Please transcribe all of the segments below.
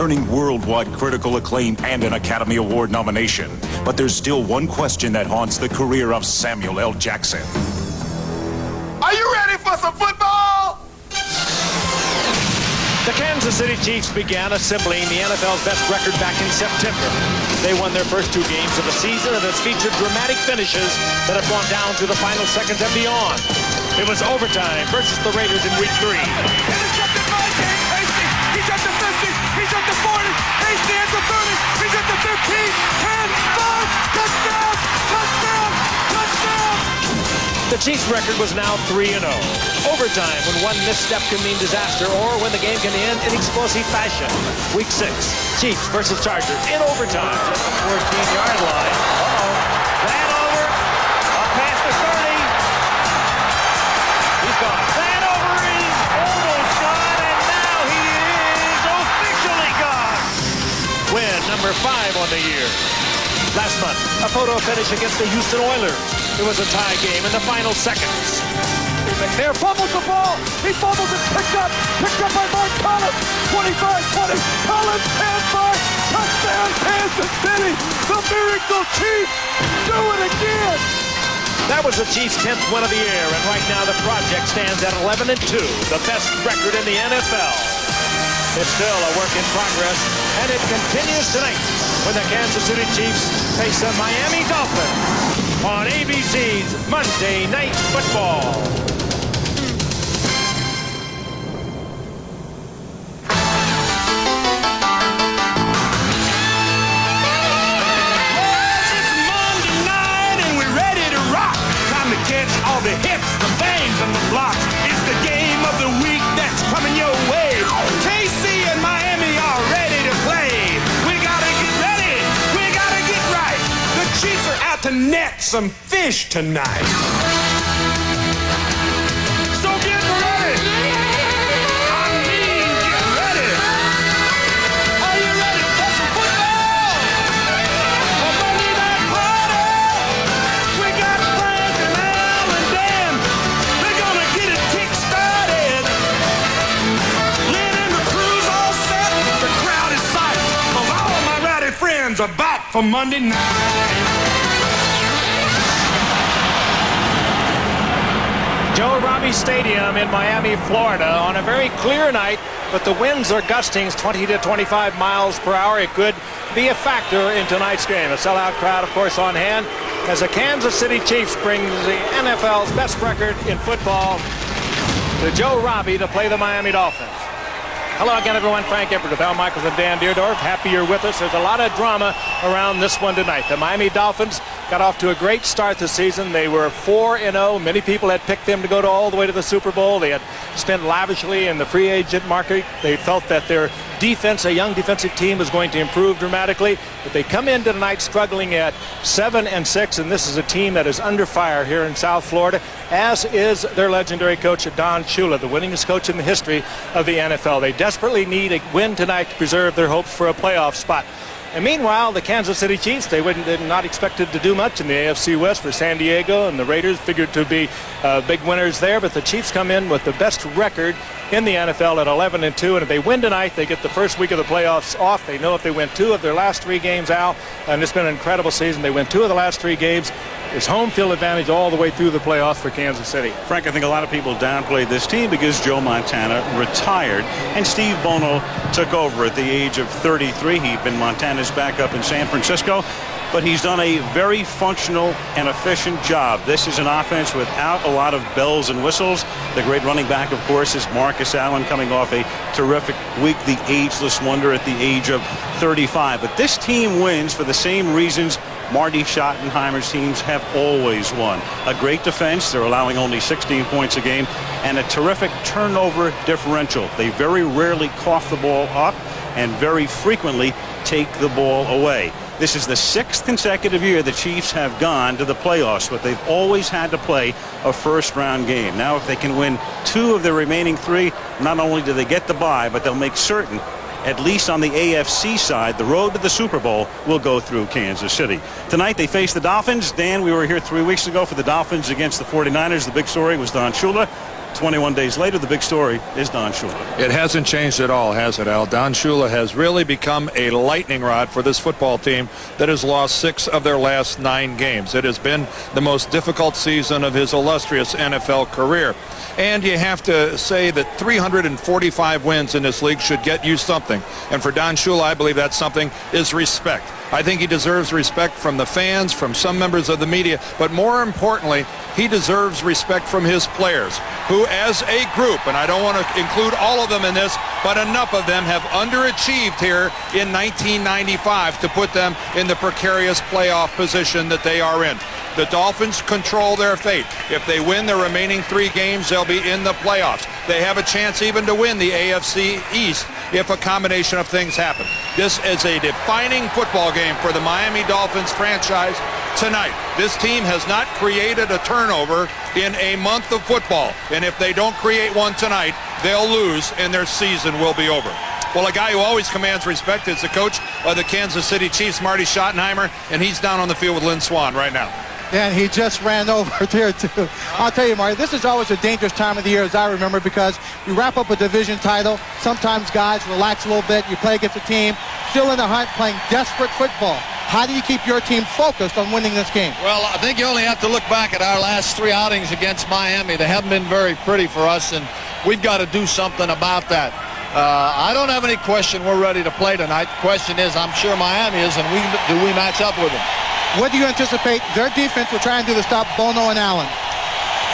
earning worldwide critical acclaim and an Academy Award nomination. But there's still one question that haunts the career of Samuel L. Jackson. Are you ready for some football? The Kansas City Chiefs began assembling the NFL's best record back in September. They won their first 2 games of the season, and it's featured dramatic finishes that have gone down to the final seconds and beyond. It was overtime versus the Raiders in Week 3. Intercepted by King Hasty. He's at the 50. He's at the 40. Hasty at the 30. He's at the 15. 10, 5, touchdown, touchdown, touchdown. The Chiefs' record was now 3-0. Overtime, when one misstep can mean disaster, or when the game can end in explosive fashion. Week 6, Chiefs versus Chargers in overtime. At the 14-yard line. Van over. Up past the 30. He's gone. Van over is almost gone, and now he is officially gone. Win number 5 on the year. Last month, a photo finish against the Houston Oilers. It was a tie game in the final seconds. McNair fumbles the ball. He fumbles it. Picked up by Mark Collins. 25-20. Collins 10-5. Touchdown, Kansas City. The Miracle Chiefs do it again. That was the Chiefs' 10th win of the year, and right now the project stands at 11-2, the best record in the NFL. It's still a work in progress, and it continues tonight when the Kansas City Chiefs face the Miami Dolphins on ABC's Monday Night Football. All the hits, the bangs, and the blocks. It's the game of the week that's coming your way. KC and Miami are ready to play. We gotta get ready. We gotta get right. The Chiefs are out to net some fish tonight. So get ready. I mean, get ready. Are you ready for some football? A Monday night party. We got plans and Al and Dan. They're gonna get it kick-started. Lynn and the crew's all set. The crowd is psyched. 'Cause all my rowdy friends are back for Monday night. Joe Robbie Stadium in Miami, Florida, on a very clear night, but the winds are gusting 20 to 25 miles per hour. It could be a factor in tonight's game. A sellout crowd, of course, on hand as the Kansas City Chiefs brings the NFL's best record in football to Joe Robbie to play the Miami Dolphins. Hello again, everyone. Frank Everett with Al Michaels and Dan Deerdorf. Happy you're with us. There's a lot of drama around this one tonight. The Miami Dolphins got off to a great start this season. They were 4-0. Many people had picked them to go all the way to the Super Bowl. They had spent lavishly in the free agent market. They felt that their defense, a young defensive team, was going to improve dramatically. But they come in tonight struggling at 7-6, and this is a team that is under fire here in South Florida, as is their legendary coach, Don Shula, the winningest coach in the history of the NFL. They desperately need a win tonight to preserve their hopes for a playoff spot. And meanwhile, the Kansas City Chiefs, they did not expected to do much in the AFC West for San Diego, and the Raiders figured to be big winners there. But the Chiefs come in with the best record in the NFL at 11-2, and if they win tonight, they get the first week of the playoffs off. They know if they win 2 of their last 3 games, Al, and it's been an incredible season. They win 2 of the last 3 games. It's home field advantage all the way through the playoffs for Kansas City. Frank, I think a lot of people downplayed this team because Joe Montana retired and Steve Bono took over at the age of 33. He'd been Montana's backup in San Francisco, but he's done a very functional and efficient job. This is an offense without a lot of bells and whistles. The great running back, of course, is Marcus Allen, coming off a terrific week, the ageless wonder at the age of 35. But this team wins for the same reasons Marty Schottenheimer's teams have always won. A great defense. They're allowing only 16 points a game, and a terrific turnover differential. They very rarely cough the ball up and very frequently take the ball away. This is the 6th consecutive year the Chiefs have gone to the playoffs, but they've always had to play a first-round game. Now, if they can win 2 of their remaining 3, not only do they get the bye, but they'll make certain, at least on the AFC side, the road to the Super Bowl will go through Kansas City. Tonight they face the Dolphins. Dan, we were here 3 weeks ago for the Dolphins against the 49ers. The big story was Don Shula 21 days later, the big story is Don Shula. It hasn't changed at all, has it, Al? Don Shula has really become a lightning rod for this football team that has lost 6 of their last 9 games. It has been the most difficult season of his illustrious NFL career. And you have to say that 345 wins in this league should get you something. And for Don Shula, I believe that something is respect. I think he deserves respect from the fans, from some members of the media, but more importantly, he deserves respect from his players, who as a group, and I don't want to include all of them in this, but enough of them have underachieved here in 1995 to put them in the precarious playoff position that they are in. The Dolphins control their fate. If they win their remaining 3 games, they'll be in the playoffs. They have a chance even to win the AFC East if a combination of things happen. This is a defining football game for the Miami Dolphins franchise tonight. This team has not created a turnover in a month of football. And if they don't create one tonight, they'll lose and their season will be over. Well, a guy who always commands respect is the coach of the Kansas City Chiefs, Marty Schottenheimer, and he's down on the field with Lynn Swann right now. And he just ran over there, too. I'll tell you, Marty, this is always a dangerous time of the year, as I remember, because you wrap up a division title. Sometimes guys relax a little bit. You play against a team still in the hunt, playing desperate football. How do you keep your team focused on winning this game? Well, I think you only have to look back at our last 3 outings against Miami. They haven't been very pretty for us, and we've got to do something about that. I don't have any question we're ready to play tonight. The question is, I'm sure Miami is, and do we match up with them? What do you anticipate their defense will try and do to stop Bono and Allen?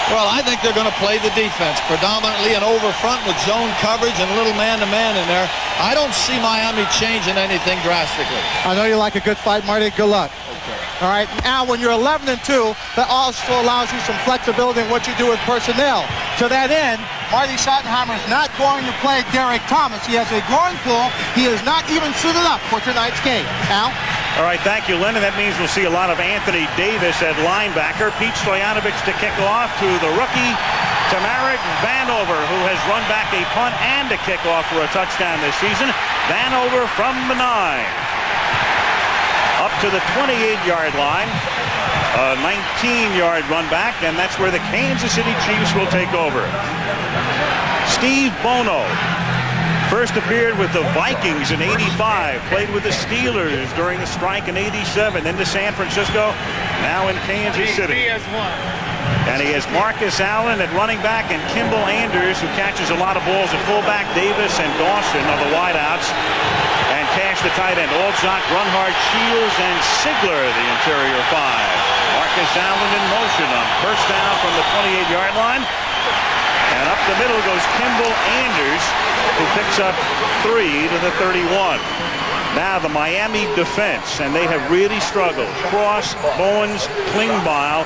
Well, I think they're going to play the defense, predominantly an over front with zone coverage and a little man-to-man in there. I don't see Miami changing anything drastically. I know you like a good fight, Marty. Good luck. Okay. All right. Now, when you're 11-2, that also allows you some flexibility in what you do with personnel. To that end, Marty Schottenheimer is not going to play Derek Thomas. He has a groin pull. He is not even suited up for tonight's game. Al? All right, thank you, Lynn. And that means we'll see a lot of Anthony Davis at linebacker. Pete Stoyanovich to kick off to the rookie, Tamarick Vanover, who has run back a punt and a kickoff for a touchdown this season. Vanover from the 9. Up to the 28-yard line. A 19-yard run back, and that's where the Kansas City Chiefs will take over. Steve Bono first appeared with the Vikings in '85, played with the Steelers during the strike in '87, then to San Francisco, now in Kansas City. And he has Marcus Allen at running back and Kimball Anders, who catches a lot of balls at fullback. Davis and Dawson are the wideouts. And Cash the tight end. Olczak, Grunhard, Shields, and Sigler the interior 5. Marcus Allen in motion on first down from the 28-yard line. And up the middle goes Kimball Anders, who picks up 3 to the 31. Now the Miami defense, and they have really struggled. Cross, Bowens, Klingbeil,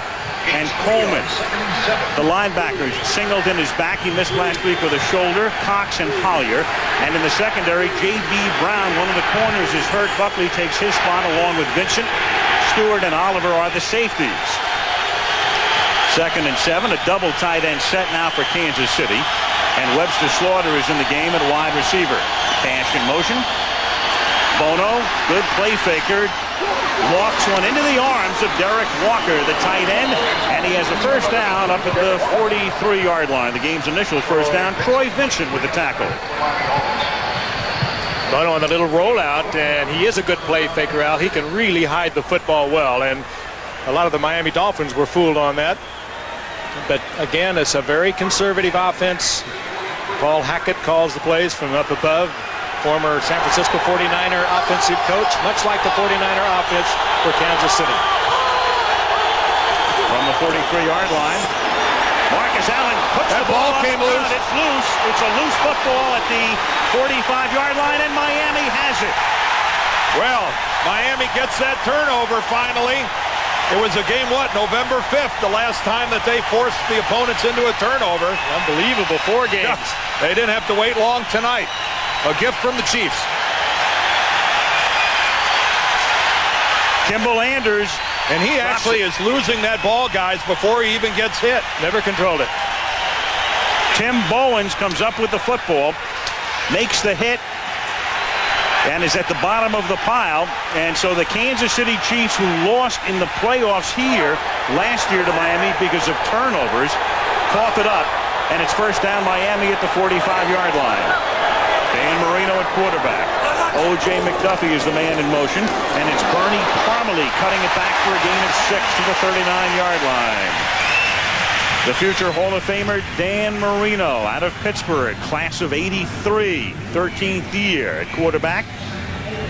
and Coleman. The linebackers, Singleton is back. He missed last week with a shoulder. Cox and Collier. And in the secondary, J.B. Brown, one of the corners, is hurt. Buckley takes his spot along with Vincent. Stewart and Oliver are the safeties. 2nd and 7, a double tight end set now for Kansas City. And Webster Slaughter is in the game at wide receiver. Cash in motion. Bono, good play faker, walks one into the arms of Derek Walker, the tight end, and he has a first down up at the 43-yard line. The game's initial first down. Troy Vincent with the tackle. Bono on the little rollout, and he is a good play faker, Al. He can really hide the football well, and a lot of the Miami Dolphins were fooled on that. But again, it's a very conservative offense. Paul Hackett calls the plays from up above. Former San Francisco 49er offensive coach, much like the 49er offense for Kansas City. From the 43-yard line, Marcus Allen puts the ball came loose. It's loose. It's a loose football at the 45-yard line, and Miami has it. Well, Miami gets that turnover finally. It was a game, November 5th, the last time that they forced the opponents into a turnover. Unbelievable, 4 games. Yeah, they didn't have to wait long tonight. A gift from the Chiefs. Kimball Anders. And he actually is losing that ball, guys, before he even gets hit. Never controlled it. Tim Bowens comes up with the football, makes the hit, and is at the bottom of the pile. And so the Kansas City Chiefs, who lost in the playoffs here last year to Miami because of turnovers, cough it up and it's first down Miami at the 45-yard line. Dan Marino at quarterback. O.J. McDuffie is the man in motion, and it's Bernie Parmalee cutting it back for a gain of 6 to the 39-yard line. The future Hall of Famer Dan Marino out of Pittsburgh, class of '83, 13th year at quarterback.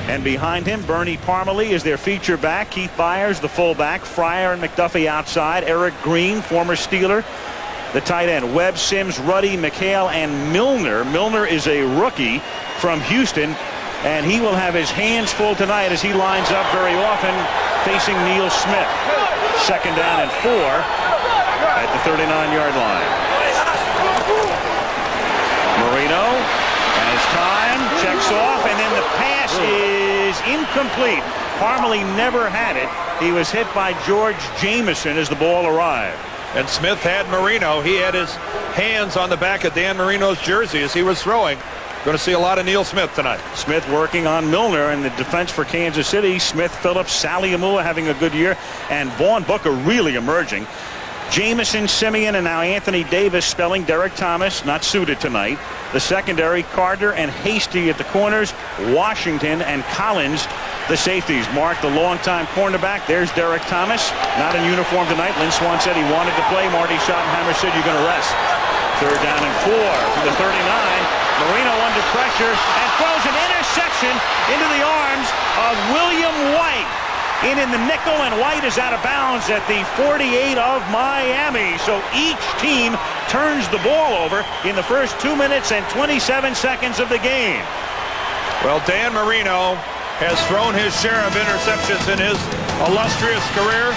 And behind him, Bernie Parmalee is their feature back. Keith Byers, the fullback. Fryer and McDuffie outside. Eric Green, former Steeler, the tight end. Webb, Sims, Ruddy, McHale, and Milner. Milner is a rookie from Houston, and he will have his hands full tonight as he lines up very often facing Neil Smith. Second down and 4 at the 39-yard line. Marino has time, checks off, and then the pass is incomplete. Parmalee never had it. He was hit by George Jameson as the ball arrived. And Smith had Marino. He had his hands on the back of Dan Marino's jersey as he was throwing. Going to see a lot of Neil Smith tonight. Smith working on Milner in the defense for Kansas City. Smith, Phillips, Sally Amua having a good year, and Vaughn Booker really emerging. Jamison, Simeon, and now Anthony Davis spelling Derek Thomas not suited tonight. The secondary, Carter and Hasty at the corners. Washington and Collins, the safeties. Mark, the longtime cornerback. There's Derek Thomas, not in uniform tonight. Lynn Swan said he wanted to play. Marty Schottenheimer said you're going to rest. Third down and 4 to the 39. Marino under pressure and throws an interception into the arms of William White. In the nickel, and White is out of bounds at the 48 of Miami. So each team turns the ball over in the first 2 minutes and 27 seconds of the game. Well, Dan Marino has thrown his share of interceptions in his illustrious career.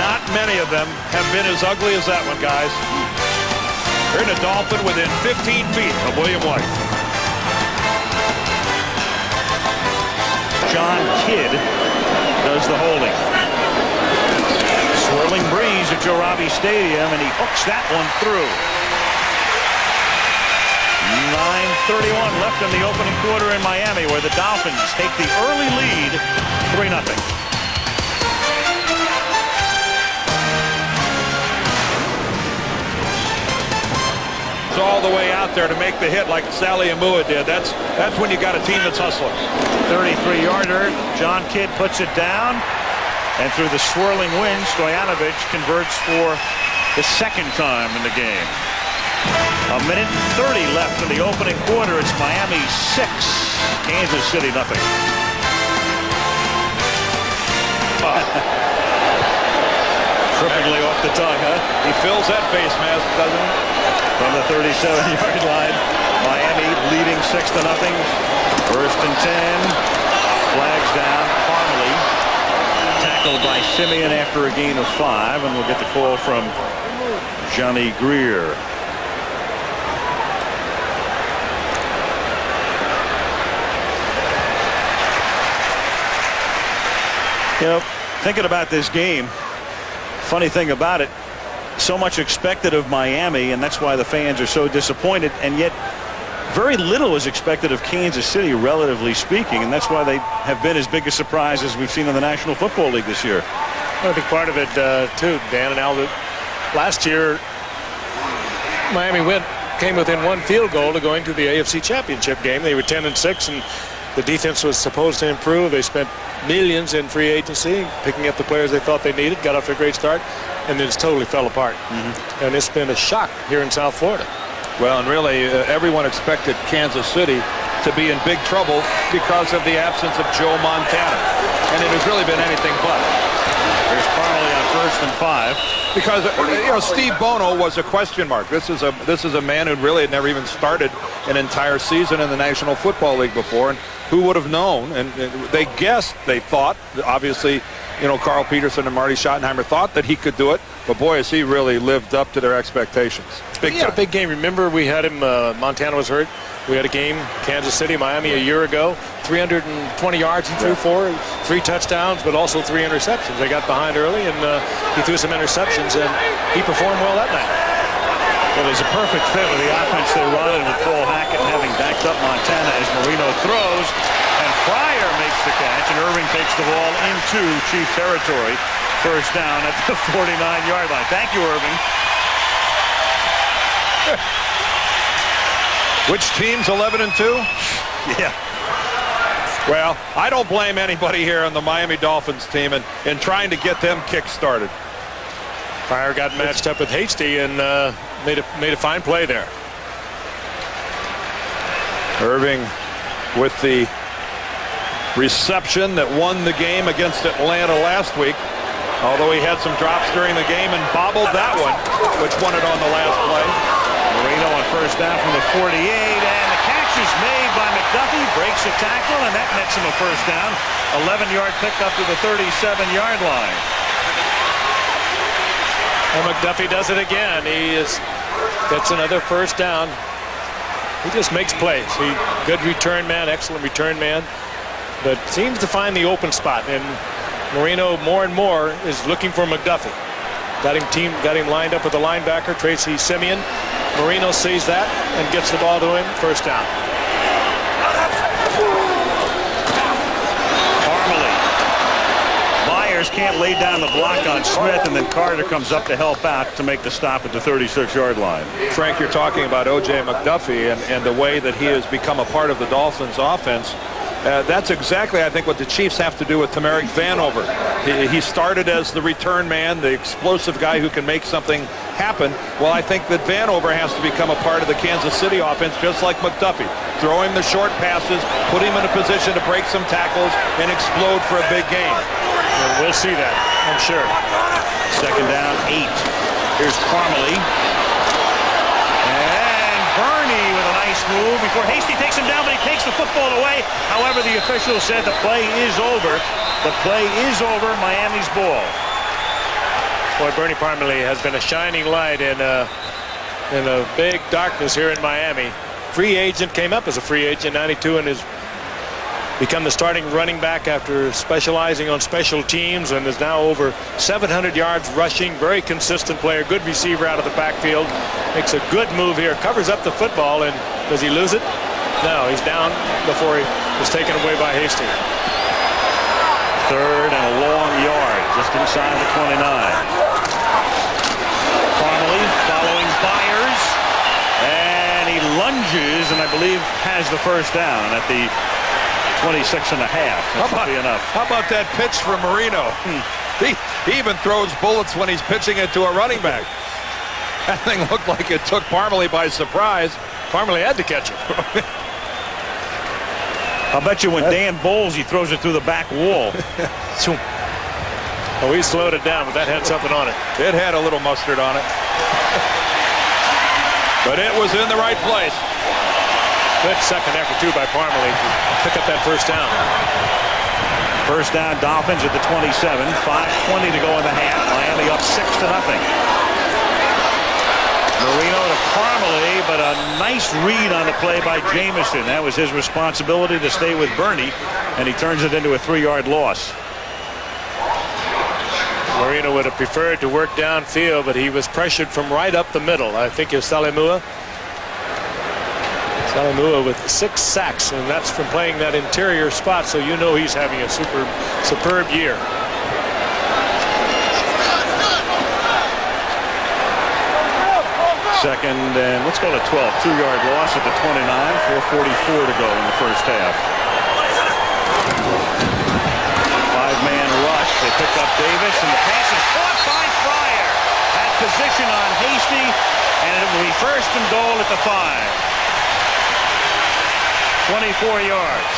Not many of them have been as ugly as that one, guys. They're in a Dolphin within 15 feet of William White. John Kidd does the holding. Swirling breeze at Joe Robbie Stadium, and he hooks that one through. 9:31 left in the opening quarter in Miami, where the Dolphins take the early lead, 3-0. It's all the way out there to make the hit like Sally Amua did. That's when you got a team that's hustling. 33-yarder. John Kidd puts it down, and through the swirling wind, Stoyanovich converts for the second time in the game. A minute 30 left in the opening quarter. It's Miami 6, Kansas City nothing. Trippingly off the tongue, huh? He fills that face mask, doesn't he? From the 37-yard line, Miami leading 6-0. First and 10. Flags down. Parmalee tackled by Simeon after a gain of 5, and we'll get the call from Johnny Greer. You know, thinking about this game, funny thing about it, so much expected of Miami, and that's why the fans are so disappointed, and yet very little is expected of Kansas City, relatively speaking, and that's why they have been as big a surprise as we've seen in the National Football League this year. I think part of it, too, Dan and Al, last year, Miami came within 1 field goal to going to the AFC Championship game. They were 10-6, and the defense was supposed to improve. They spent millions in free agency, picking up the players they thought they needed, got off to a great start, and then it's totally fell apart. And it's been a shock here in South Florida. Well, and really, everyone expected Kansas City to be in big trouble because of the absence of Joe Montana. And it has really been anything but. There's Parmalee on first and 5. Because, you know, Steve Bono was a question mark. This is a man who really had never even started an entire season in the National Football League before. And who would have known? And they guessed, they thought, obviously, you know, Carl Peterson and Marty Schottenheimer thought that he could do it. But boy, has he really lived up to their expectations. Big time. A big game. Remember, we had him, Montana was hurt. We had a game, Kansas City, Miami a year ago. 320 yards he threw for, 3 touchdowns, but also 3 interceptions. They got behind early, and he threw some interceptions, and he performed well that night. Well, there's a perfect fit with the offense they run, and with Paul Hackett having backed up Montana as Marino throws, and Fryer makes the catch, and Irving takes the ball into Chief territory. First down at the 49-yard line. Thank you, Irving. Which team's 11-2? Yeah. Well, I don't blame anybody here on the Miami Dolphins team in trying to get them kick-started. Pryor got matched up with Hasty and made a fine play there. Irving with the reception that won the game against Atlanta last week, although he had some drops during the game and bobbled that one, which won it on the last play. Marino on first down from the 48, and the catch is made by McDuffie, breaks a tackle, and that nets him a first down. 11-yard pickup to the 37-yard line. And McDuffie does it again. He gets another first down. He just makes plays. Good return man, excellent return man, but seems to find the open spot. And Marino more and more is looking for McDuffie. Got him lined up with the linebacker, Tracy Simeon. Marino sees that and gets the ball to him. First down. Parmalee. Myers can't lay down the block on Smith, and then Carter comes up to help out to make the stop at the 36-yard line. Frank, you're talking about O.J. McDuffie and the way that he has become a part of the Dolphins offense. That's exactly, I think, what the Chiefs have to do with Tamarick Vanover. He started as the return man, the explosive guy who can make something happen. Well, I think that Vanover has to become a part of the Kansas City offense, just like McDuffie. Throw him the short passes, put him in a position to break some tackles, and explode for a big game. And we'll see that, I'm sure. Second down, 8. Here's Parmalee. Bernie with a nice move before Hasty takes him down, but he takes the football away. However, the official said the play is over. The play is over. Miami's ball. Boy, Bernie Parmalee has been a shining light in a big darkness here in Miami. Free agent, came up as a free agent in '92 and has become the starting running back after specializing on special teams, and is now over 700 yards rushing. Very consistent player, good receiver out of the backfield. Makes a good move here, covers up the football, and does he lose it? No, he's down before he was taken away by Hasty. Third and a long yard, just inside the 29. Parmalee following Byers, and he lunges, and I believe has the first down at the 26 and a half. That should be enough. How about that pitch from Marino? He even throws bullets when he's pitching it to a running back. That thing looked like it took Parmalee by surprise. Parmalee had to catch it. I'll bet you when Dan bowls, he throws it through the back wall. Oh, he slowed it down, but that had something on it. It had a little mustard on it. But it was in the right place. Good second effort, too, by Parmalee to pick up that first down. First down, Dolphins at the 27. 5:20 to go in the half. Miami up 6-0. Marino to Parmalee, but a nice read on the play by Jamison. That was his responsibility to stay with Bernie, and he turns it into a 3-yard loss. Marino would have preferred to work downfield, but he was pressured from right up the middle. I think it's Salimua. Salimua with 6 sacks, and that's from playing that interior spot, so you know he's having a superb year. Second and let's go to 12. 2-yard loss at the 29. 4:44 to go in the first half. 5-man rush. They pick up Davis, and the pass is caught by Pryor. At position on Hasty, and it will be first and goal at the 5. 24 yards.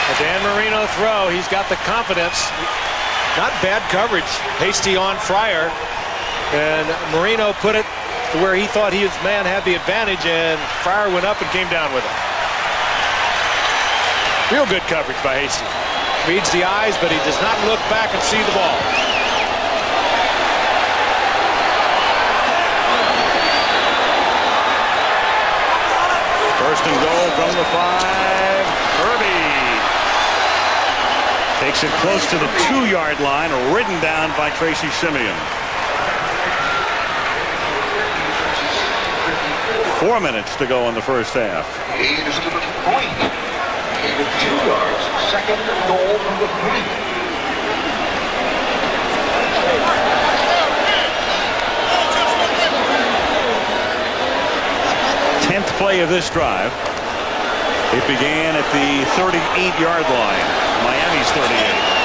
A Dan Marino throw. He's got the confidence. Not bad coverage. Hasty on Pryor, and Marino put it to where he thought his man had the advantage, and Pryor went up and came down with it. Real good coverage by Hasty. Reads the eyes, but he does not look back and see the ball. First and goal from the 5. Herbie takes it close to the 2-yard line, ridden down by Tracy Simeon. 4 minutes to go in the first half. He is to the point. 2 yards. Second goal from the 3. play of this drive. It began at the 38-yard line. Miami's 38.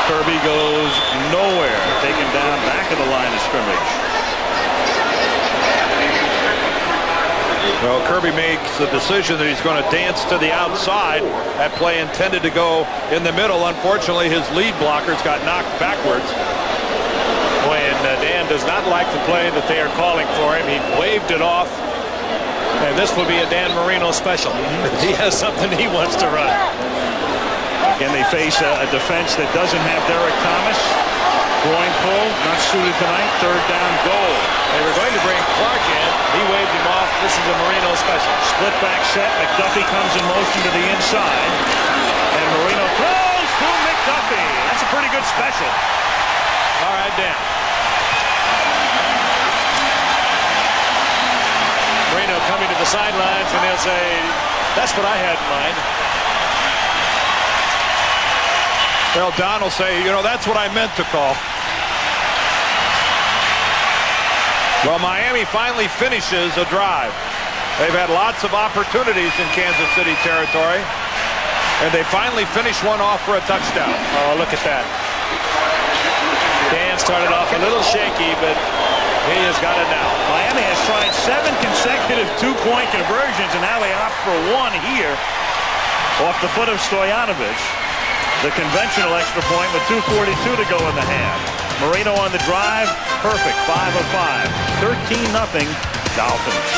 Kirby goes nowhere, taken down back of the line of scrimmage. Well, Kirby makes the decision that he's going to dance to the outside. That play intended to go in the middle. Unfortunately, his lead blockers got knocked backwards. When Dan does not like the play that they are calling for him, he waved it off. And this will be a Dan Marino special. He has something he wants to run. Again, they face a defense that doesn't have Derek Thomas. Groin pull, not suited tonight. Third down goal. They were going to bring Clark in. He waved him off. This is a Marino special. Split back set. McDuffie comes in motion to the inside. And Marino throws to McDuffie. That's a pretty good special. All right, Dan. Marino coming to the sidelines, and he'll say, that's what I had in mind. Well, Don will say, you know, that's what I meant to call. Well, Miami finally finishes a drive. They've had lots of opportunities in Kansas City territory, and they finally finished one off for a touchdown. Oh, look at that. Dan started off a little shaky, but he has got it now. Miami has tried 7 consecutive two-point conversions, and now they opt for one here off the foot of Stoyanovich. The conventional extra point with 2:42 to go in the half. Marino on the drive, perfect, 5 of 5. 13-0 Dolphins.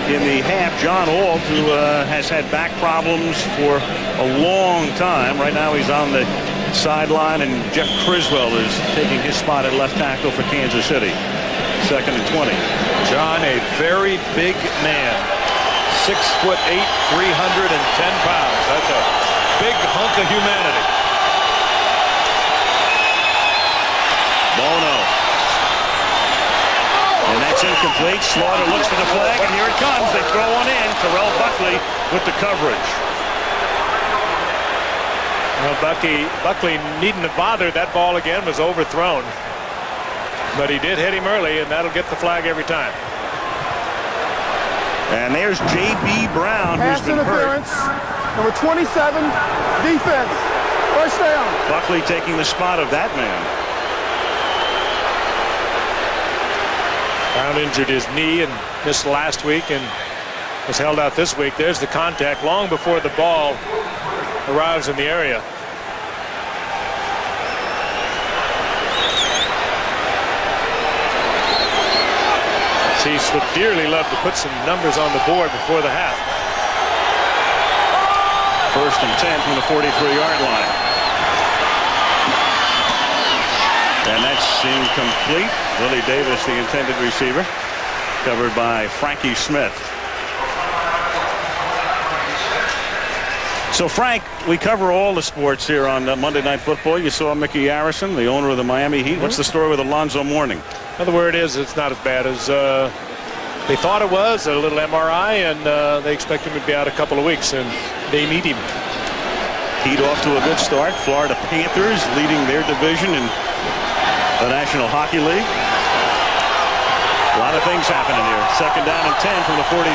In the half, John Alt, who has had back problems for a long time. Right now he's on the sideline, and Jeff Criswell is taking his spot at left tackle for Kansas City. 2nd and 20. John, a very big man. 6'8", 310 pounds. That's a big hunk of humanity. Bono. And that's incomplete. Slaughter looks for the flag, and here it comes. They throw one in. Terrell Buckley with the coverage. Well, Buckley needn't have bothered. That ball again was overthrown. But he did hit him early, and that'll get the flag every time. And there's J.B. Brown, who's been hurt. Number 27, defense. First down. Buckley taking the spot of that man. Brown injured his knee and missed last week and was held out this week. There's the contact long before the ball arrives in the area. Chiefs would dearly love to put some numbers on the board before the half. 1st and 10 from the 43-yard line. And that's incomplete. Willie Davis, the intended receiver, covered by Frankie Smith. So, Frank, we cover all the sports here on Monday Night Football. You saw Mickey Arison, the owner of the Miami Heat. What's the story with Alonzo Mourning? Well, the word is it's not as bad as they thought it was. A little MRI, and they expect him to be out a couple of weeks, and they need him. Heat off to a good start. Florida Panthers leading their division in the National Hockey League. A lot of things happening here. 2nd down and 10 from the 43.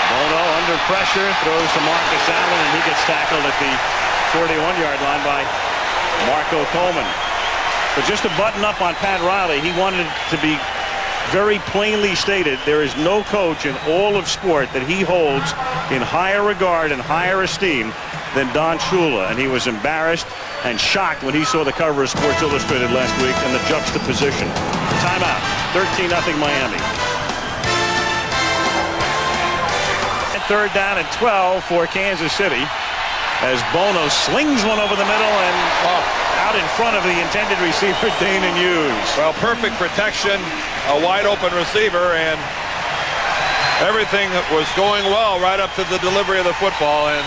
Bono under pressure, throws to Marcus Allen, and he gets tackled at the 41-yard line by Marco Coleman. But just to button up on Pat Riley, he wanted to be very plainly stated there is no coach in all of sport that he holds in higher regard and higher esteem than Don Shula, and he was embarrassed and shocked when he saw the cover of Sports Illustrated last week and the juxtaposition. Timeout. 13-0 Miami. And 3rd down and 12 for Kansas City as Bono slings one over the middle and out in front of the intended receiver, Dana Hughes. Well, perfect protection, a wide open receiver, and everything was going well right up to the delivery of the football. And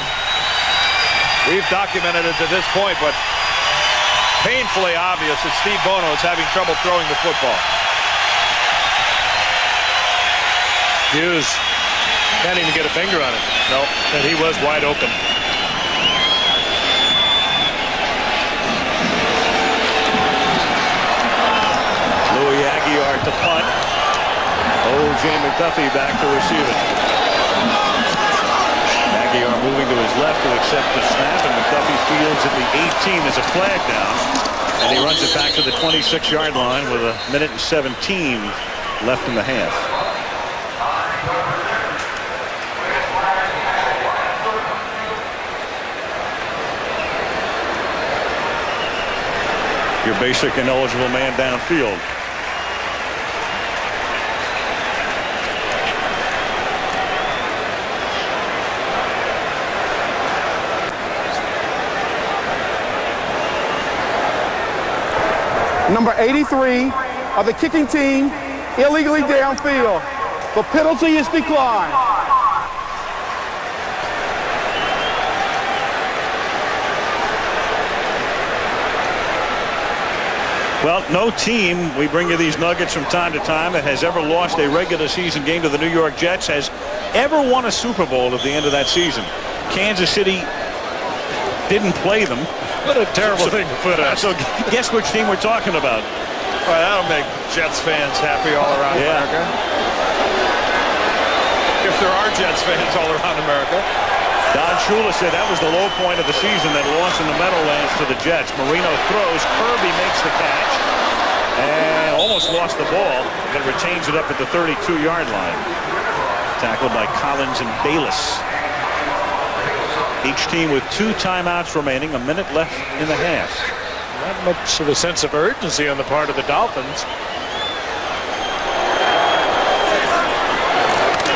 we've documented it to this point, but painfully obvious that Steve Bono is having trouble throwing the football. Hughes can't even get a finger on it. No, and he was wide open. Louis Aguiar to punt. O.J. McDuffie back to receive it. Aguiar moving to his left to accept the snap, and McDuffie fields at the 18 as a flag down. And he runs it back to the 26-yard line with 1:17 left in the half. Your basic and eligible man downfield. Number 83 of the kicking team, illegally downfield. The penalty is declined. Well, no team, we bring you these nuggets from time to time, that has ever lost a regular season game to the New York Jets has ever won a Super Bowl at the end of that season. Kansas City didn't play them. What a terrible thing to put us. So guess which team we're talking about. Well, that'll make Jets fans happy all around America. If there are Jets fans all around America. Don Shula said that was the low point of the season, that loss in the Meadowlands to the Jets. Marino throws, Kirby makes the catch, and almost lost the ball, but retains it up at the 32-yard line. Tackled by Collins and Bayless. Each team with 2 timeouts remaining, a minute left in the half. Not much of a sense of urgency on the part of the Dolphins.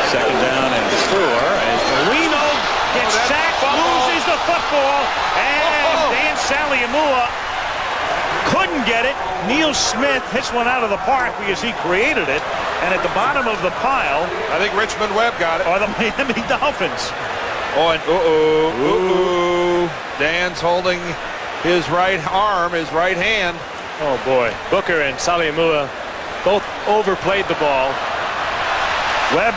Second down and 4 as Marino gets sacked, loses the football, and Dan Saliamua couldn't get it. Neil Smith hits one out of the park because he created it, and at the bottom of the pile, I think Richmond Webb got it. are the Miami Dolphins. Oh, and Dan's holding his right arm, his right hand. Oh boy, Booker and Saliamua both overplayed the ball. Webb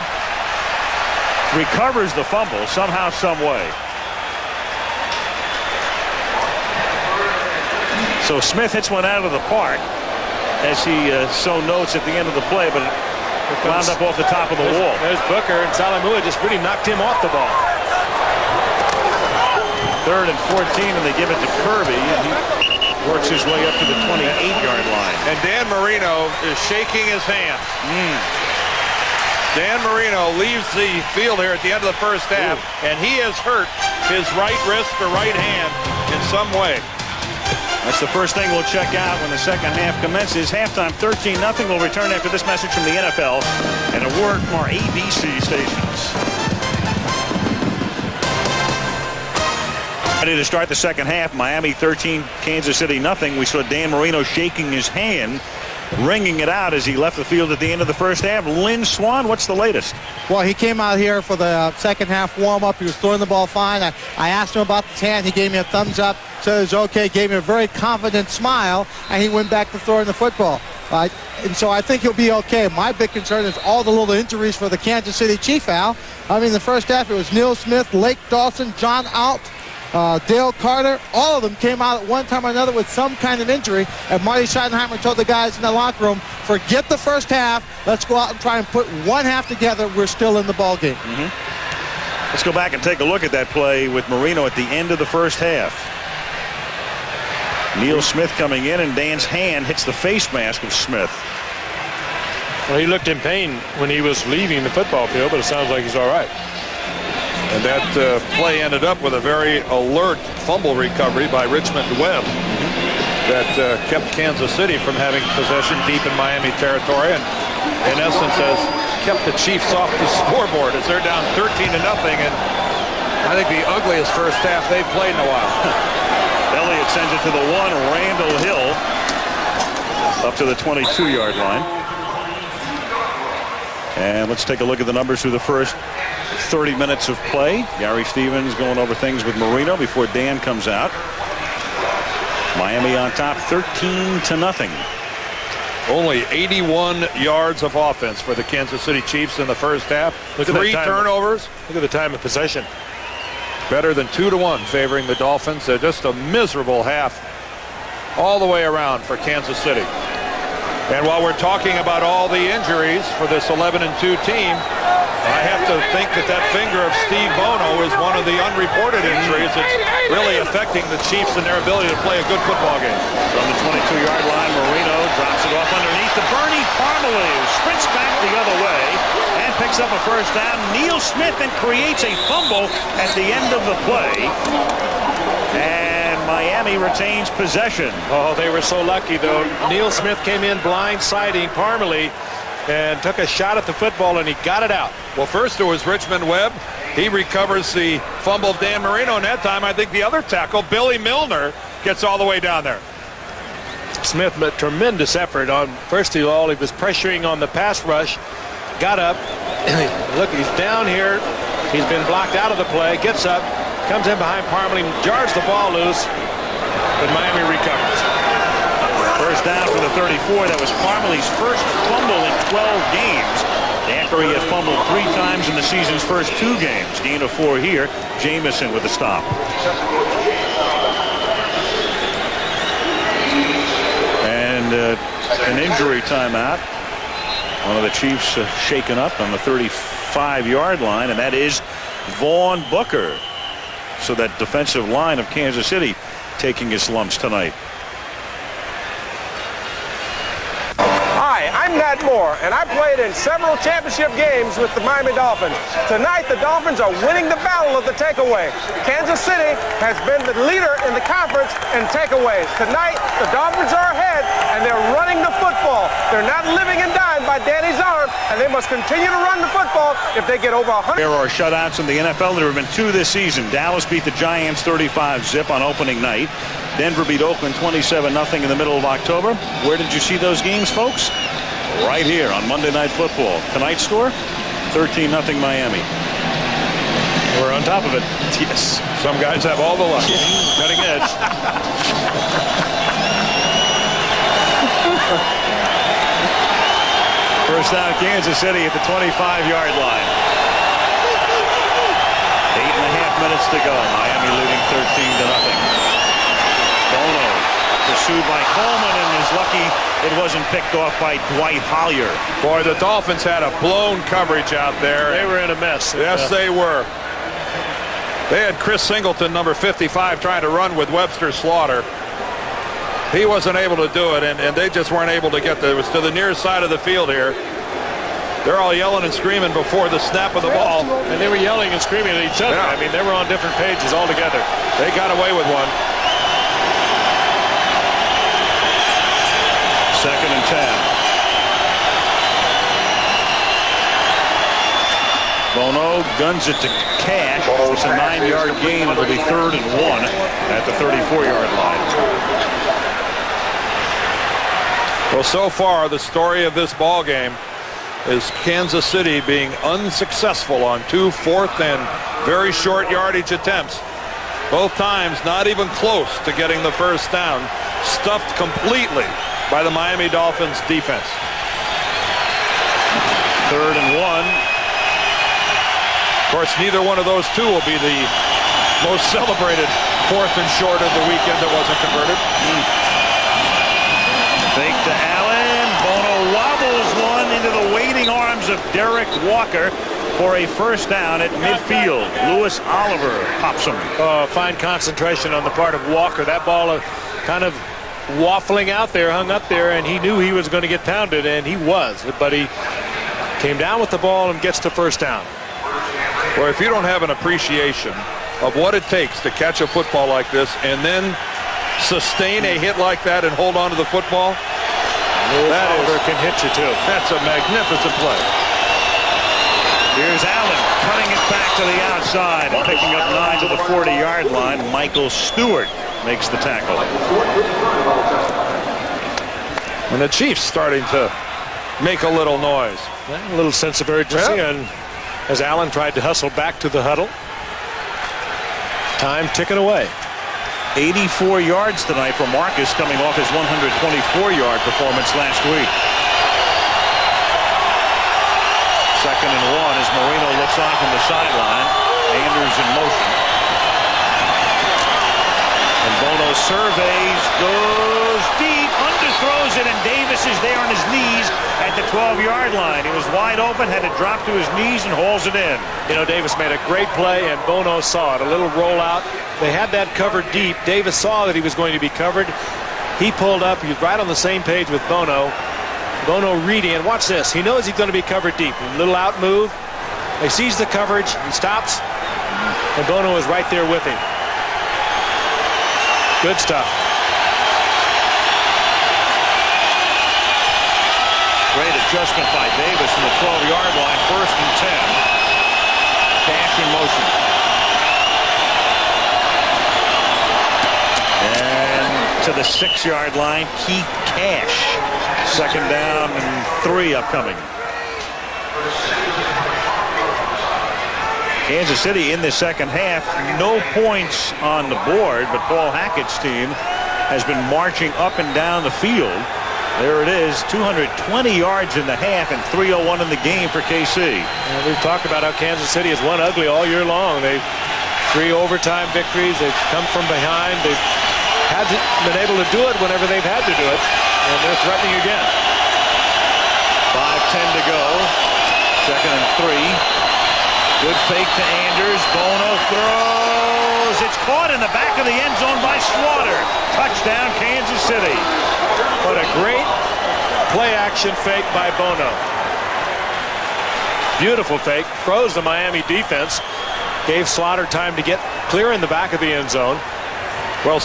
recovers the fumble somehow, some way. So Smith hits one out of the park, as he so notes at the end of the play, but it wound up off the top of the wall. There's Booker, and Saliamua just really knocked him off the ball. 3rd and 14, and they give it to Kirby, and he works his way up to the 28-yard line. And Dan Marino is shaking his hand. Dan Marino leaves the field here at the end of the first half, and he has hurt his right wrist or right hand in some way. That's the first thing we'll check out when the second half commences. Halftime 13-0. We'll return after this message from the NFL and a word from our ABC stations. Ready to start the second half. Miami 13, Kansas City nothing. We saw Dan Marino shaking his hand, wringing it out as he left the field at the end of the first half. Lynn Swan, what's the latest? Well, he came out here for the second half warm-up. He was throwing the ball fine. I asked him about his hand. He gave me a thumbs up, said it was okay, gave me a very confident smile, and he went back to throwing the football. And so I think he'll be okay. My big concern is all the little injuries for the Kansas City Chiefs, Al. I mean, the first half, it was Neil Smith, Lake Dawson, John Alt, Dale Carter. All of them came out at one time or another with some kind of injury. And Marty Schottenheimer told the guys in the locker room, forget the first half. Let's go out and try and put one half together. We're still in the ball game. Let's go back and take a look at that play with Marino at the end of the first half. Neil Smith coming in, and Dan's hand hits the face mask of Smith. Well, he looked in pain when he was leaving the football field, but it sounds like he's all right. And that play ended up with a very alert fumble recovery by Richmond Webb that kept Kansas City from having possession deep in Miami territory, and in essence has kept the Chiefs off the scoreboard as they're down 13-0, and I think the ugliest first half they've played in a while. Elliott sends it to the 1. Randall Hill up to the 22-yard line. And let's take a look at the numbers through the first 30 minutes of play. Gary Stevens going over things with Marino before Dan comes out. Miami on top 13-0. Only 81 yards of offense for the Kansas City Chiefs in the first half. Look at 3 turnovers. Look at the time of possession. Better than 2-1 favoring the Dolphins. They're just a miserable half all the way around for Kansas City. And while we're talking about all the injuries for this 11-2 team, I have to think that finger of Steve Bono is one of the unreported injuries that's really affecting the Chiefs and their ability to play a good football game. From the 22-yard line, Marino drops it off underneath to Bernie Parmalee, who sprints back the other way and picks up a first down. Neil Smith then creates a fumble at the end of the play. And Miami retains possession. Oh, they were so lucky, though. Neil Smith came in blindsiding Parmalee and took a shot at the football, and he got it out. Well, first it was Richmond Webb. He recovers the fumble of Dan Marino, and that time I think the other tackle, Billy Milner, gets all the way down there. Smith made tremendous effort on first of all. He was pressuring on the pass rush, got up. Look, he's down here. He's been blocked out of the play, gets up, comes in behind Parmalee, jars the ball loose, but Miami recovers. First down from the 34. That was Parmalee's first fumble in 12 games. After he had fumbled 3 times in the season's first 2 games. Gain of 4 here. Jamison with a stop. And an injury timeout. One of the Chiefs shaken up on the 35-yard line, and that is Vaughn Booker. So that defensive line of Kansas City taking his lumps tonight. Hi, I'm Matt Moore, and I played in several championship games with the Miami Dolphins. Tonight, the Dolphins are winning the battle of the takeaway. Kansas City has been the leader in the conference in takeaways. Tonight, the Dolphins are ahead, and they're running the football. They're not living and dying by Danny's arm, and they must continue to run the football if they get over 100. There are shutouts in the NFL. There have been 2 this season. Dallas beat the Giants 35-zip on opening night. Denver beat Oakland 27-0 in the middle of October. Where did you see those games, folks? Right here on Monday Night Football. Tonight's score, 13-0 Miami. We're on top of it. Yes. Some guys have all the luck. Cutting edge. First down, Kansas City at the 25-yard line. 8.5 minutes to go. Miami leading 13-0. Bono pursued by Coleman, and is lucky it wasn't picked off by Dwight Hollier. Boy, the Dolphins had a blown coverage out there. They were in a mess. Yes, they were. They had Chris Singleton, number 55, trying to run with Webster Slaughter. He wasn't able to do it, and they just weren't able to get there. It was to the near side of the field here. They're all yelling and screaming before the snap of the ball. And they were yelling and screaming at each other. Yeah. I mean, they were on different pages altogether. They got away with one. 2nd and 10. Bono guns it to Cash. It's a 9-yard gain. It'll be 3rd and 1 at the 34-yard line. Well, so far, the story of this ball game is Kansas City being unsuccessful on 2 4th and very short yardage attempts. Both times not even close to getting the first down. Stuffed completely by the Miami Dolphins defense. 3rd and 1. Of course, neither one of those 2 will be the most celebrated 4th and short of the weekend that wasn't converted. Fake to Allen. Bono wobbles one into the waiting arms of Derek Walker for a first down at midfield. Lewis Oliver pops him. Fine concentration on the part of Walker. That ball kind of waffling out there, hung up there, and he knew he was going to get pounded, and he was. But he came down with the ball and gets to first down. Well, if you don't have an appreciation of what it takes to catch a football like this and then sustain a hit like that and hold on to the football, that can hit you too. That's a magnificent play. Here's Allen cutting it back to the outside and picking up 9 to the 40-yard line. Michael Stewart makes the tackle. And the Chiefs starting to make a little noise. A little sense of urgency, and as Allen tried to hustle back to the huddle. Time ticking away. 84 yards tonight for Marcus, coming off his 124-yard performance last week. 2nd and 1 as Marino looks on from the sideline. Anders in motion. And Bono surveys, goes deep, underthrows it, and Davis is there on his knees at the 12-yard line. He was wide open, had to drop to his knees and hauls it in. You know, Davis made a great play, and Bono saw it. A little rollout. They had that covered deep. Davis saw that he was going to be covered. He pulled up. He was right on the same page with Bono. Bono reading, and watch this. He knows he's going to be covered deep. A little out move. He sees the coverage. He stops, and Bono is right there with him. Good stuff. Great adjustment by Davis from the 12-yard line. 1st and 10. Cash in motion. And to the 6-yard line, Keith Cash. 2nd down and 3 upcoming. Kansas City in the second half, no points on the board, but Paul Hackett's team has been marching up and down the field. There it is, 220 yards in the half and 3:01 in the game for KC. And we've talked about how Kansas City has won ugly all year long. They've 3 overtime victories. They've come from behind. They've been able to do it whenever they've had to do it, and they're threatening again. 5:10 to go. 2nd and 3. Good fake to Anders. Bono throws. It's caught in the back of the end zone by Slaughter. Touchdown, Kansas City. What a great play-action fake by Bono. Beautiful fake. Froze the Miami defense. Gave Slaughter time to get clear in the back of the end zone. Well,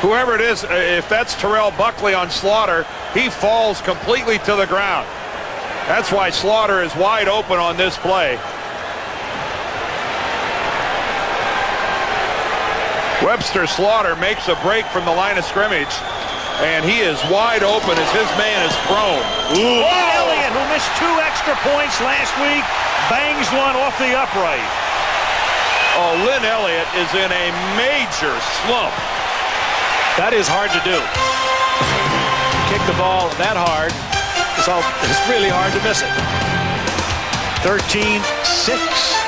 whoever it is, if that's Terrell Buckley on Slaughter, he falls completely to the ground. That's why Slaughter is wide open on this play. Webster Slaughter makes a break from the line of scrimmage, and he is wide open as his man is prone. Ooh. Elliott, who missed 2 extra points last week, bangs one off the upright. Oh, Lynn Elliott is in a major slump. That is hard to do. Kick the ball that hard, so it's really hard to miss it. 13-6.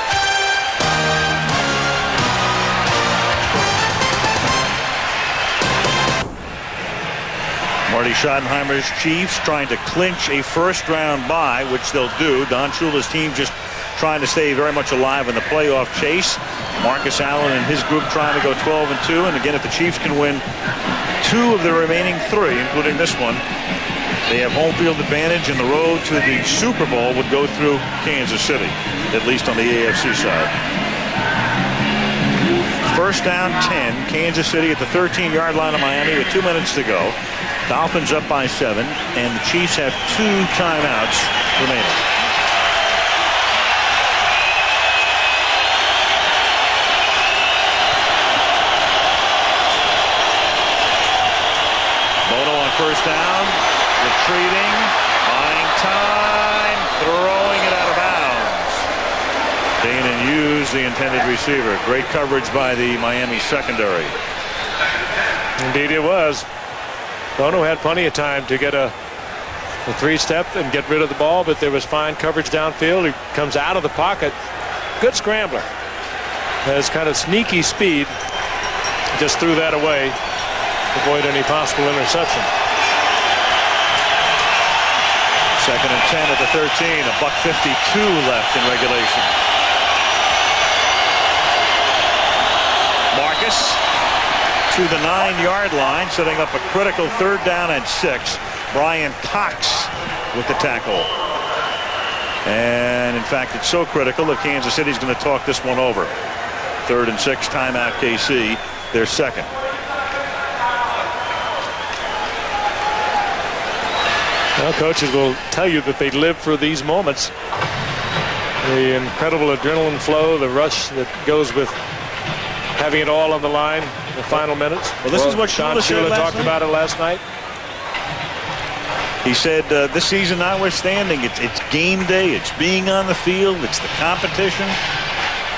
Marty Schottenheimer's Chiefs trying to clinch a first-round bye, which they'll do. Don Shula's team just trying to stay very much alive in the playoff chase. Marcus Allen and his group trying to go 12-2. And again, if the Chiefs can win 2 of the remaining 3, including this one, they have home field advantage, and the road to the Super Bowl would go through Kansas City, at least on the AFC side. 1st down 10. Kansas City at the 13-yard line of Miami with 2 minutes to go. Dolphins up by 7, and the Chiefs have 2 timeouts remaining. Bono on 1st down, retreating, buying time, throwing it out of bounds. Danon Hughes, the intended receiver. Great coverage by the Miami secondary. Indeed it was. Bono had plenty of time to get a 3-step and get rid of the ball, but there was fine coverage downfield. He comes out of the pocket. Good scrambler. Has kind of sneaky speed. Just threw that away. Avoid any possible interception. 2nd and 10 at the 13. $1:52 left in regulation. Marcus to the 9-yard line, setting up a critical 3rd down and 6. Brian Cox with the tackle. And in fact, it's so critical that Kansas City's going to talk this one over. 3rd and 6, timeout KC, their 2nd. Well, coaches will tell you that they live for these moments. The incredible adrenaline flow, the rush that goes with having it all on the line in the final minutes. Well, this is what Don Shula talked about it last night. He said this season notwithstanding, it's game day, it's being on the field, it's the competition.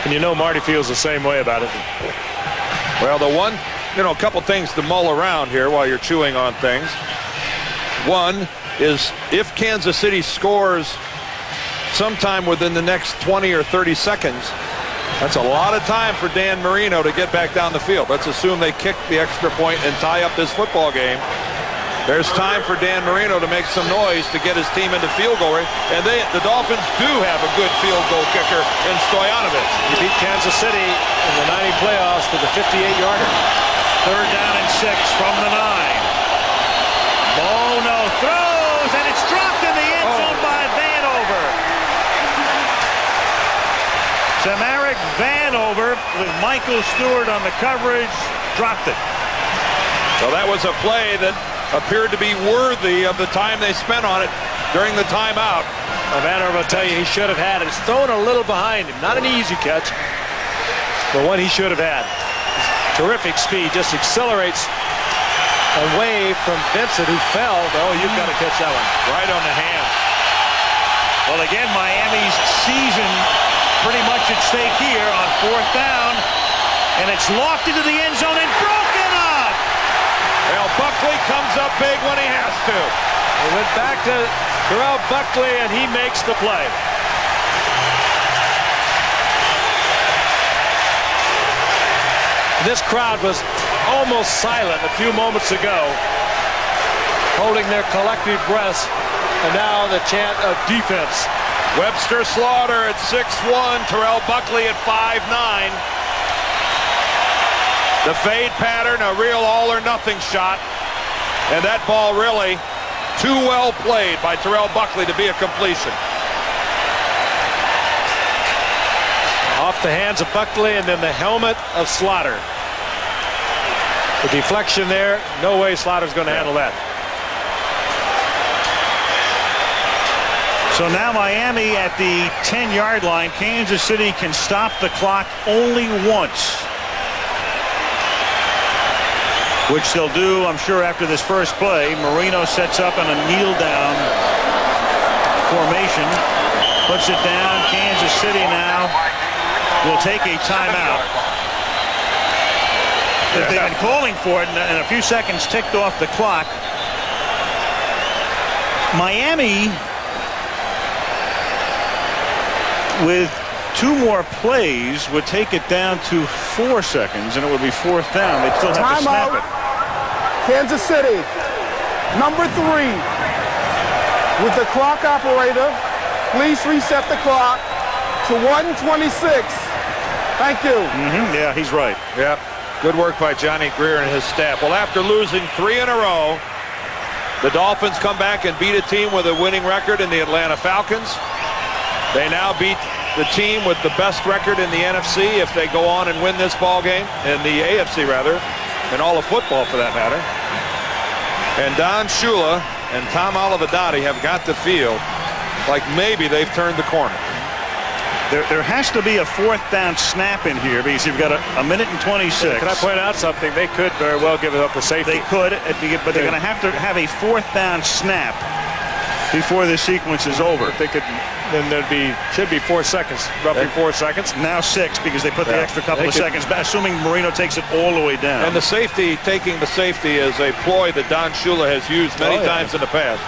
And you know Marty feels the same way about it. Well, a couple things to mull around here while you're chewing on things. One is if Kansas City scores sometime within the next 20 or 30 seconds, that's a lot of time for Dan Marino to get back down the field. Let's assume they kick the extra point and tie up this football game. There's time for Dan Marino to make some noise to get his team into field goal range. And the Dolphins do have a good field goal kicker in Stoyanovich. He beat Kansas City in the 90 playoffs with a 58-yarder. 3rd down and 6 from the 9. Bono throws, and it's dropped in the end zone by Vanover. Samaric Vanover with Michael Stewart on the coverage, dropped it. So that was a play that appeared to be worthy of the time they spent on it during the timeout. Vanover will tell you he should have had it. It's thrown a little behind him. Not an easy catch, but one he should have had. Terrific speed, just accelerates away from Vincent, who fell. Oh, you've got to catch that one. Right on the hand. Well, again, Miami's season pretty much at stake here on 4th down, and it's locked into the end zone and broken up. Well, Buckley comes up big when he has to. He went back to Terrell Buckley, and he makes the play. This crowd was almost silent a few moments ago, holding their collective breaths, and now the chant of defense. Webster Slaughter at 6'1", Terrell Buckley at 5'9". The fade pattern, a real all-or-nothing shot. And that ball really too well played by Terrell Buckley to be a completion. Off the hands of Buckley and then the helmet of Slaughter. The deflection there, no way Slaughter's going to handle that. So now Miami at the 10-yard line. Kansas City can stop the clock only once, which they'll do, I'm sure, after this first play. Marino sets up in a kneel-down formation, puts it down. Kansas City now will take a timeout. They've been calling for it, and a few seconds ticked off the clock. Miami, with 2 more plays, would take it down to 4 seconds, and it would be 4th down. They'd still have to snap it. Kansas City, number 3, with the clock operator, please reset the clock to 1:26. Thank you. Yeah, he's right. Yep. Good work by Johnny Greer and his staff. Well, after losing 3 in a row, the Dolphins come back and beat a team with a winning record in the Atlanta Falcons. They now beat the team with the best record in the NFC if they go on and win this ball game, in the AFC rather, and all of football for that matter. And Don Shula and Tom Olivadotti have got to feel like maybe they've turned the corner. There has to be a 4th down snap in here because you've got a minute and 26. Can I point out something? They could very well give it up for safety. They could, but they're going to have a 4th down snap before this sequence is over. They could, then should be 4 seconds, roughly 4 seconds. Now 6 because they put the extra couple of seconds back, assuming Marino takes it all the way down. And the safety, taking the safety, is a ploy that Don Shula has used many times in the past.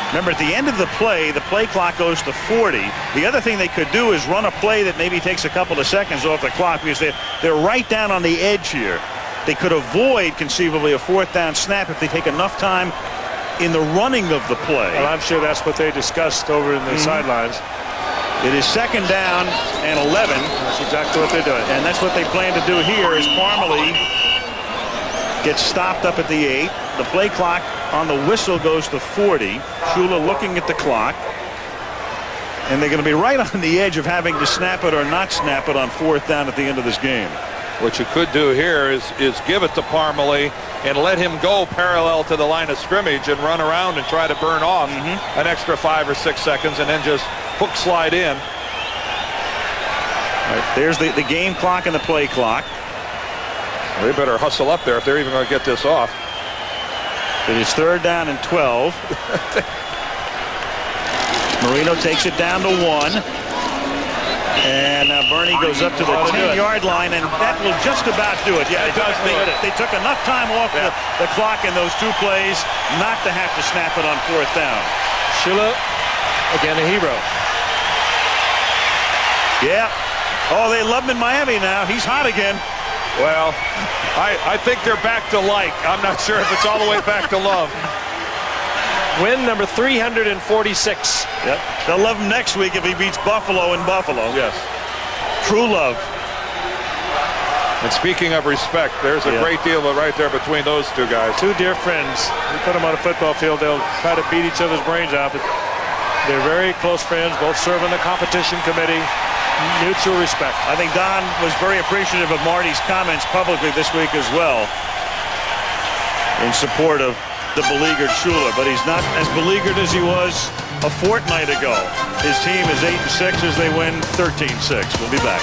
Remember, at the end of the play clock goes to 40. The other thing they could do is run a play that maybe takes a couple of seconds off the clock because they're right down on the edge here. They could avoid, conceivably, a 4th down snap if they take enough time in the running of the play. Well, I'm sure that's what they discussed over in the sidelines. It is 2nd down and 11. That's exactly what they're doing. And that's what they plan to do here as Parmalee gets stopped up at the 8. The play clock on the whistle goes to 40. Shula looking at the clock. And they're going to be right on the edge of having to snap it or not snap it on 4th down at the end of this game. What you could do here is give it to Parmalee and let him go parallel to the line of scrimmage and run around and try to burn off an extra 5 or 6 seconds and then just hook slide in. Right, there's the game clock and the play clock. They better hustle up there if they're even going to get this off. It is 3rd down and 12. Marino takes it down to 1. And Bernie goes up to the 10-yard line, and that will just about do it. Yeah, they took enough time off the clock in those 2 plays not to have to snap it on 4th down. Shula, again a hero. Yeah. Oh, they love him in Miami now. He's hot again. Well, I think they're back to like. I'm not sure if it's all the way back to love. Win number 346. Yep. They'll love him next week if he beats Buffalo in Buffalo. Yes. True love. And speaking of respect, there's a great deal right there between those 2 guys. 2 dear friends. You put them on a football field, they'll try to beat each other's brains out, but they're very close friends, both serve on the competition committee. Mutual respect. I think Don was very appreciative of Marty's comments publicly this week as well in support of the beleaguered Shula, but he's not as beleaguered as he was a fortnight ago. His team is 8-6 as they win 13-6. We'll be back.